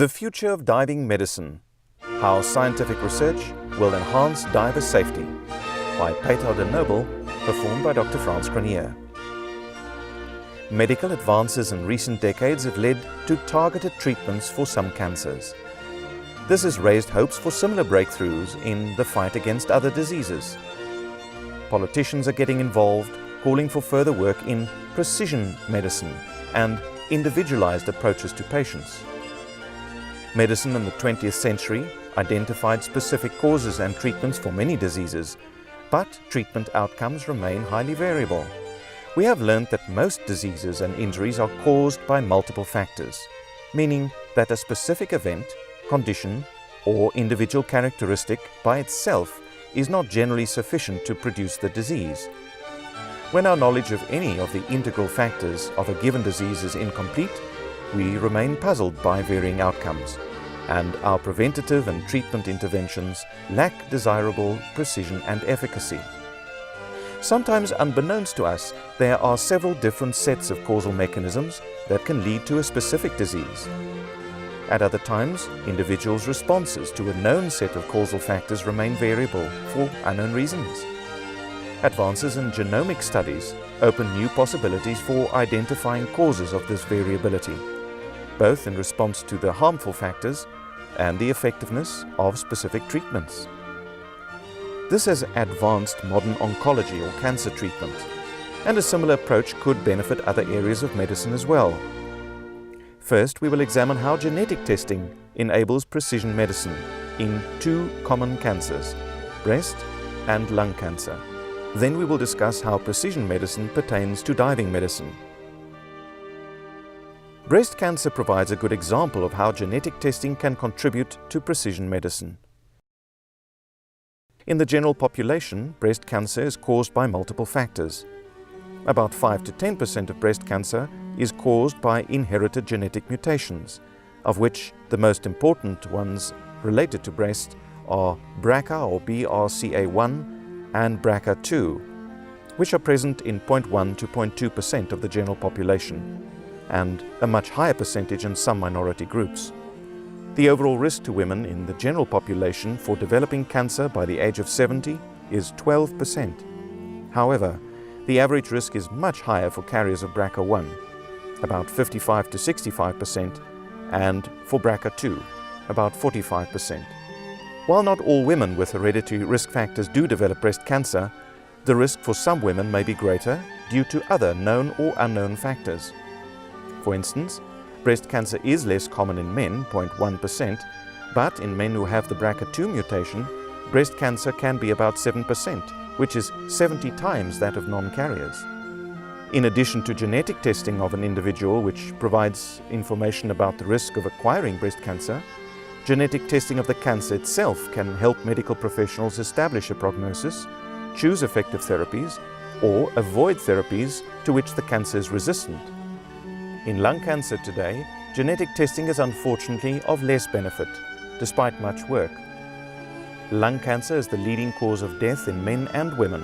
The Future of Diving Medicine: How Scientific Research Will Enhance Diver Safety by Peter de Nobel, performed by Dr. Frans Grenier. Medical advances in recent decades have led to targeted treatments for some cancers. This has raised hopes for similar breakthroughs in the fight against other diseases. Politicians are getting involved, calling for further work in precision medicine and individualized approaches to patients. Medicine in the 20th century identified specific causes and treatments for many diseases, but treatment outcomes remain highly variable. We have learned that most diseases and injuries are caused by multiple factors, meaning that a specific event, condition, or individual characteristic by itself is not generally sufficient to produce the disease. When our knowledge of any of the integral factors of a given disease is incomplete, we remain puzzled by varying outcomes, and our preventative and treatment interventions lack desirable precision and efficacy. Sometimes unbeknownst to us, there are several different sets of causal mechanisms that can lead to a specific disease. At other times, individuals' responses to a known set of causal factors remain variable for unknown reasons. Advances in genomic studies open new possibilities for identifying causes of this variability, both in response to the harmful factors and the effectiveness of specific treatments. This has advanced modern oncology or cancer treatment, and a similar approach could benefit other areas of medicine as well. First, we will examine how genetic testing enables precision medicine in two common cancers, breast and lung cancer. Then we will discuss how precision medicine pertains to diving medicine. Breast cancer provides a good example of how genetic testing can contribute to precision medicine. In the general population, breast cancer is caused by multiple factors. About 5 to 10% of breast cancer is caused by inherited genetic mutations, of which the most important ones related to breast are BRCA or BRCA1 and BRCA2, which are present in 0.1 to 0.2% of the general population, and a much higher percentage in some minority groups. The overall risk to women in the general population for developing cancer by the age of 70 is 12%. However, the average risk is much higher for carriers of BRCA1, about 55 to 65%, and for BRCA2, about 45%. While not all women with hereditary risk factors do develop breast cancer, the risk for some women may be greater due to other known or unknown factors. For instance, breast cancer is less common in men, 0.1%, but in men who have the BRCA2 mutation, breast cancer can be about 7%, which is 70 times that of non-carriers. In addition to genetic testing of an individual, which provides information about the risk of acquiring breast cancer, genetic testing of the cancer itself can help medical professionals establish a prognosis, choose effective therapies, or avoid therapies to which the cancer is resistant. In lung cancer today, genetic testing is unfortunately of less benefit, despite much work. Lung cancer is the leading cause of death in men and women.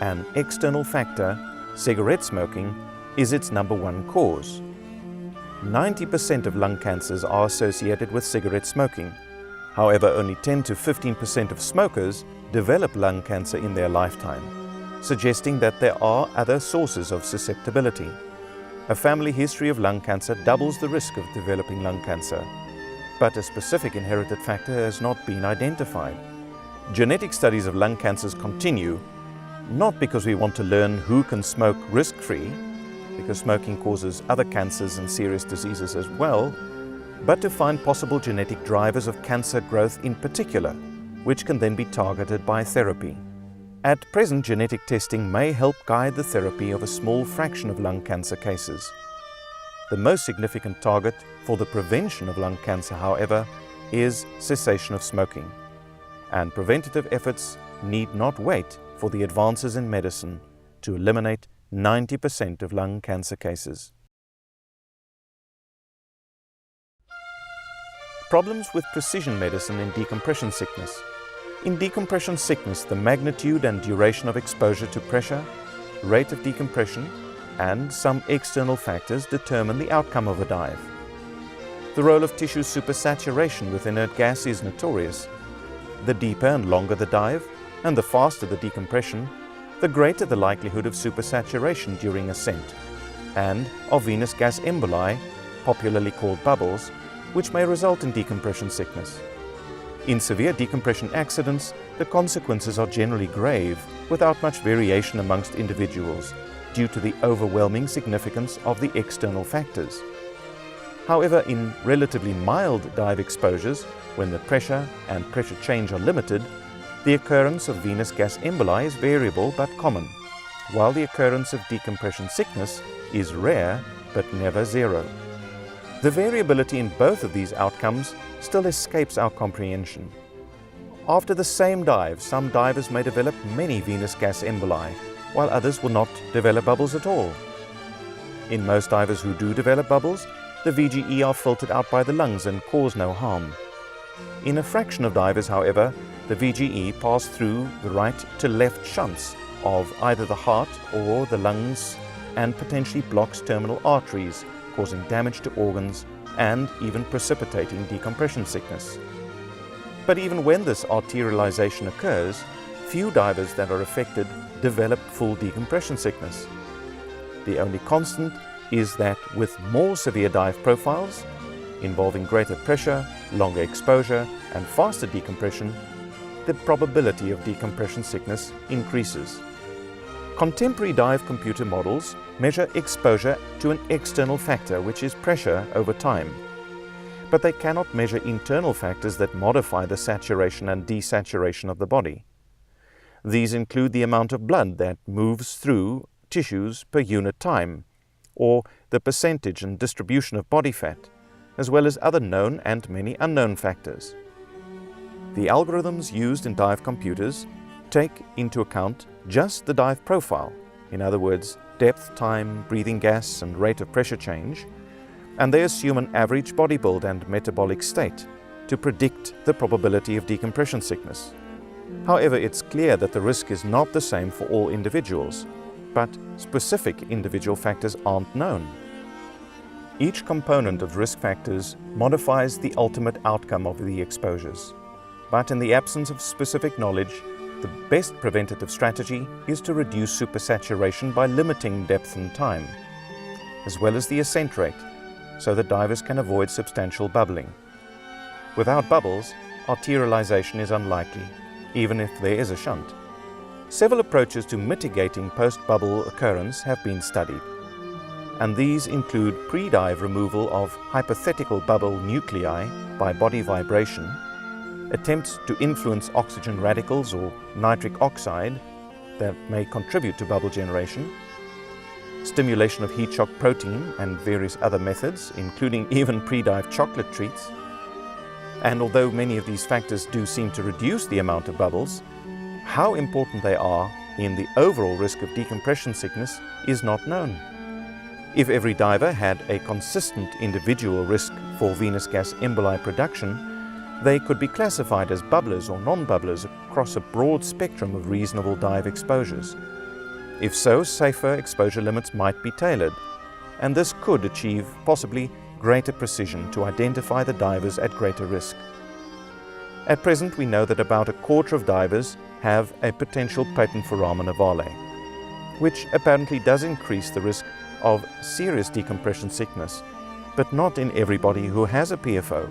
An external factor, cigarette smoking, is its #1 cause. 90% of lung cancers are associated with cigarette smoking. However, only 10 to 15% of smokers develop lung cancer in their lifetime, suggesting that there are other sources of susceptibility. A family history of lung cancer doubles the risk of developing lung cancer, but a specific inherited factor has not been identified. Genetic studies of lung cancers continue, not because we want to learn who can smoke risk-free, because smoking causes other cancers and serious diseases as well, but to find possible genetic drivers of cancer growth in particular, which can then be targeted by therapy. At present, genetic testing may help guide the therapy of a small fraction of lung cancer cases. The most significant target for the prevention of lung cancer, however, is cessation of smoking. And preventative efforts need not wait for the advances in medicine to eliminate 90% of lung cancer cases. Problems with precision medicine in decompression sickness. In decompression sickness, the magnitude and duration of exposure to pressure, rate of decompression, and some external factors determine the outcome of a dive. The role of tissue supersaturation with inert gas is notorious. The deeper and longer the dive, and the faster the decompression, the greater the likelihood of supersaturation during ascent, and of venous gas emboli, popularly called bubbles, which may result in decompression sickness. In severe decompression accidents, the consequences are generally grave, without much variation amongst individuals, due to the overwhelming significance of the external factors. However, in relatively mild dive exposures, when the pressure and pressure change are limited, the occurrence of venous gas emboli is variable but common, while the occurrence of decompression sickness is rare but never zero. The variability in both of these outcomes still escapes our comprehension. After the same dive, some divers may develop many venous gas emboli, while others will not develop bubbles at all. In most divers who do develop bubbles, the VGE are filtered out by the lungs and cause no harm. In a fraction of divers, however, the VGE pass through the right to left shunts of either the heart or the lungs and potentially blocks terminal arteries, causing damage to organs and even precipitating decompression sickness. But even when this arterialization occurs, few divers that are affected develop full decompression sickness. The only constant is that with more severe dive profiles, involving greater pressure, longer exposure, and faster decompression, the probability of decompression sickness increases. Contemporary dive computer models measure exposure to an external factor, which is pressure over time. But they cannot measure internal factors that modify the saturation and desaturation of the body. These include the amount of blood that moves through tissues per unit time, or the percentage and distribution of body fat, as well as other known and many unknown factors. The algorithms used in dive computers take into account just the dive profile, in other words, depth, time, breathing gas, and rate of pressure change, and they assume an average body build and metabolic state to predict the probability of decompression sickness. However, it's clear that the risk is not the same for all individuals, but specific individual factors aren't known. Each component of risk factors modifies the ultimate outcome of the exposures. But in the absence of specific knowledge, the best preventative strategy is to reduce supersaturation by limiting depth and time, as well as the ascent rate, so that divers can avoid substantial bubbling. Without bubbles, arterialization is unlikely, even if there is a shunt. Several approaches to mitigating post-bubble occurrence have been studied, and these include pre-dive removal of hypothetical bubble nuclei by body vibration, attempts to influence oxygen radicals or nitric oxide that may contribute to bubble generation, stimulation of heat shock protein and various other methods, including even pre-dive chocolate treats. And although many of these factors do seem to reduce the amount of bubbles, how important they are in the overall risk of decompression sickness is not known. If every diver had a consistent individual risk for venous gas emboli production, they could be classified as bubblers or non-bubblers across a broad spectrum of reasonable dive exposures. If so, safer exposure limits might be tailored, and this could achieve possibly greater precision to identify the divers at greater risk. At present, we know that about a quarter of divers have a potential patent foramen ovale, which apparently does increase the risk of serious decompression sickness, but not in everybody who has a PFO.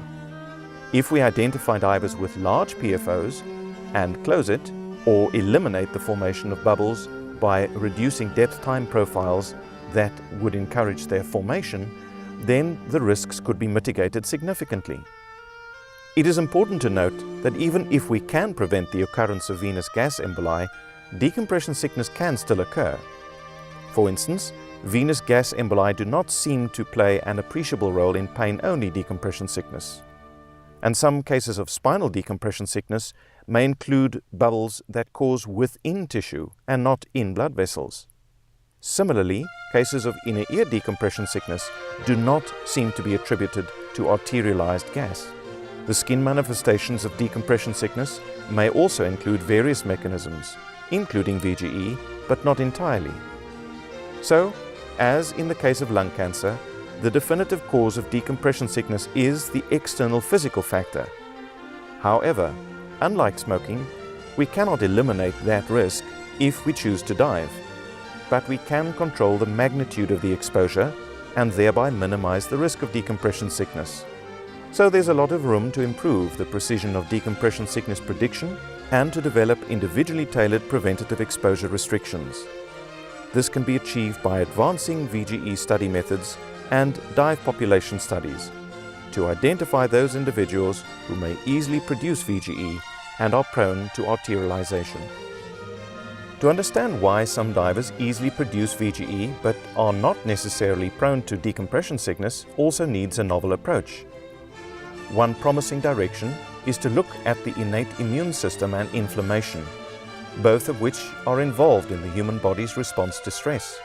If we identify divers with large PFOs and close it, or eliminate the formation of bubbles by reducing depth time profiles that would encourage their formation, then the risks could be mitigated significantly. It is important to note that even if we can prevent the occurrence of venous gas emboli, decompression sickness can still occur. For instance, venous gas emboli do not seem to play an appreciable role in pain-only decompression sickness. And some cases of spinal decompression sickness may include bubbles that cause within tissue and not in blood vessels. Similarly, cases of inner ear decompression sickness do not seem to be attributed to arterialized gas. The skin manifestations of decompression sickness may also include various mechanisms, including VGE, but not entirely. So, as in the case of lung cancer, the definitive cause of decompression sickness is the external physical factor. However, unlike smoking, we cannot eliminate that risk if we choose to dive, but we can control the magnitude of the exposure and thereby minimize the risk of decompression sickness. So there's a lot of room to improve the precision of decompression sickness prediction and to develop individually tailored preventative exposure restrictions. This can be achieved by advancing VGE study methods and dive population studies to identify those individuals who may easily produce VGE and are prone to arterialization. To understand why some divers easily produce VGE but are not necessarily prone to decompression sickness also needs a novel approach. One promising direction is to look at the innate immune system and inflammation, both of which are involved in the human body's response to stress.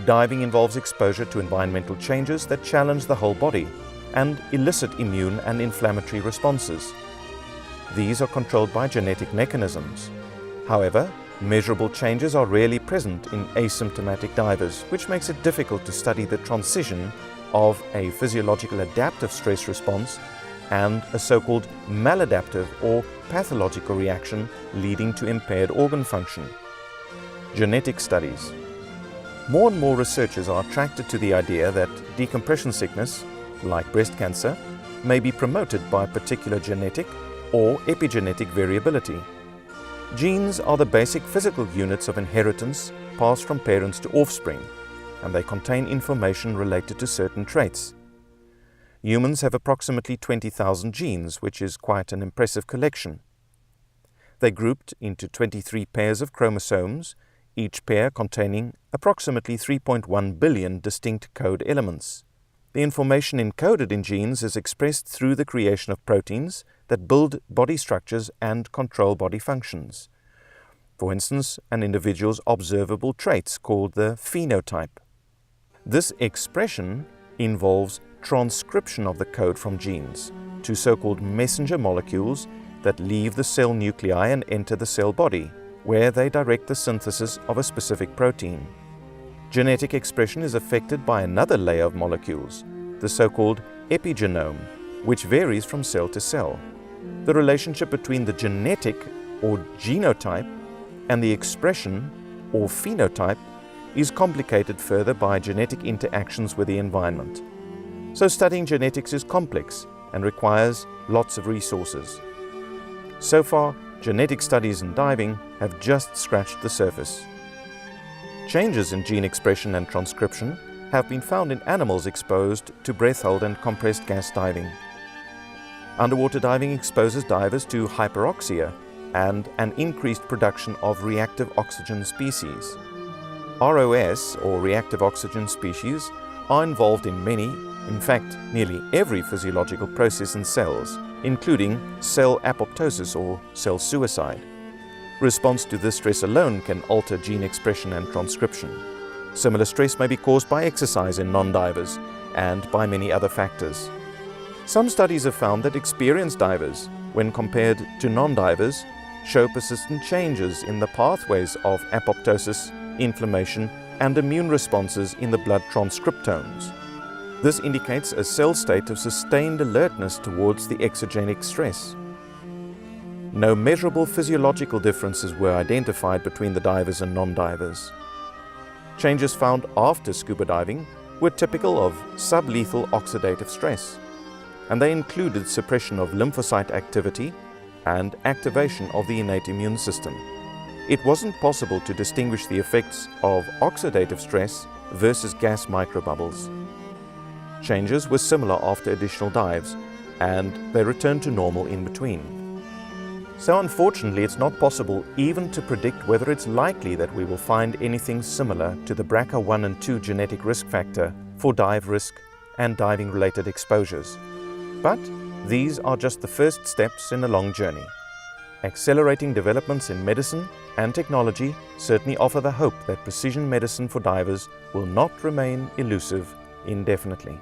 Diving involves exposure to environmental changes that challenge the whole body and elicit immune and inflammatory responses. These are controlled by genetic mechanisms. However, measurable changes are rarely present in asymptomatic divers, which makes it difficult to study the transition of a physiological adaptive stress response and a so-called maladaptive or pathological reaction leading to impaired organ function. Genetic studies. More and more researchers are attracted to the idea that decompression sickness, like breast cancer, may be promoted by particular genetic or epigenetic variability. Genes are the basic physical units of inheritance passed from parents to offspring, and they contain information related to certain traits. Humans have approximately 20,000 genes, which is quite an impressive collection. They're grouped into 23 pairs of chromosomes, each pair containing approximately 3.1 billion distinct code elements. The information encoded in genes is expressed through the creation of proteins that build body structures and control body functions. For instance, an individual's observable traits called the phenotype. This expression involves transcription of the code from genes to so-called messenger molecules that leave the cell nuclei and enter the cell body, where they direct the synthesis of a specific protein. Genetic expression is affected by another layer of molecules, the so-called epigenome, which varies from cell to cell. The relationship between the genetic or genotype and the expression or phenotype is complicated further by genetic interactions with the environment. So studying genetics is complex and requires lots of resources. So far, genetic studies in diving have just scratched the surface. Changes in gene expression and transcription have been found in animals exposed to breath hold and compressed gas diving. Underwater diving exposes divers to hyperoxia and an increased production of reactive oxygen species. ROS, or reactive oxygen species, are involved in many, in fact nearly every physiological process in cells, including cell apoptosis or cell suicide. Response to this stress alone can alter gene expression and transcription. Similar stress may be caused by exercise in non-divers and by many other factors. Some studies have found that experienced divers, when compared to non-divers, show persistent changes in the pathways of apoptosis, inflammation, and immune responses in the blood transcriptomes. This indicates a cell state of sustained alertness towards the exogenic stress. No measurable physiological differences were identified between the divers and non-divers. Changes found after scuba diving were typical of sublethal oxidative stress, and they included suppression of lymphocyte activity and activation of the innate immune system. It wasn't possible to distinguish the effects of oxidative stress versus gas microbubbles. Changes were similar after additional dives, and they returned to normal in between. So unfortunately, it's not possible even to predict whether it's likely that we will find anything similar to the BRCA1 and 2 genetic risk factor for dive risk and diving-related exposures. But these are just the first steps in a long journey. Accelerating developments in medicine and technology certainly offer the hope that precision medicine for divers will not remain elusive indefinitely.